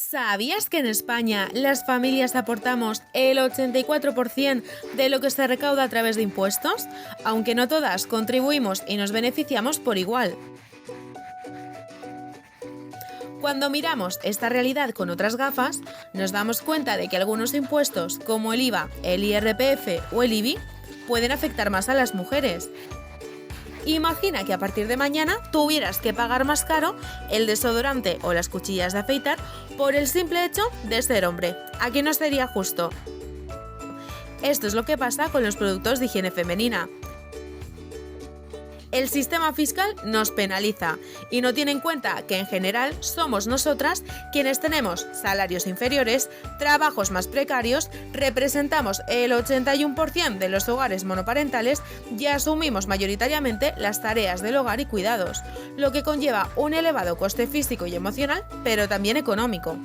¿Sabías que en España las familias aportamos el 84% de lo que se recauda a través de impuestos? Aunque no todas contribuimos y nos beneficiamos por igual. Cuando miramos esta realidad con otras gafas, nos damos cuenta de que algunos impuestos, como el IVA, el IRPF o el IBI, pueden afectar más a las mujeres. Imagina que a partir de mañana tuvieras que pagar más caro el desodorante o las cuchillas de afeitar por el simple hecho de ser hombre. ¿A qué no sería justo? Esto es lo que pasa con los productos de higiene femenina. El sistema fiscal nos penaliza y no tiene en cuenta que en general somos nosotras quienes tenemos salarios inferiores, trabajos más precarios, representamos el 81% de los hogares monoparentales y asumimos mayoritariamente las tareas del hogar y cuidados, lo que conlleva un elevado coste físico y emocional, pero también económico.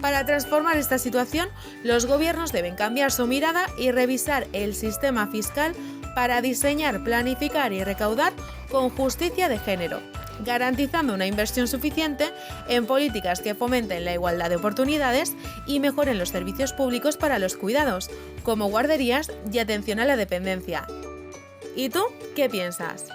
Para transformar esta situación, los gobiernos deben cambiar su mirada y revisar el sistema fiscal para diseñar, planificar y recaudar con justicia de género, garantizando una inversión suficiente en políticas que fomenten la igualdad de oportunidades y mejoren los servicios públicos para los cuidados, como guarderías y atención a la dependencia. ¿Y tú qué piensas?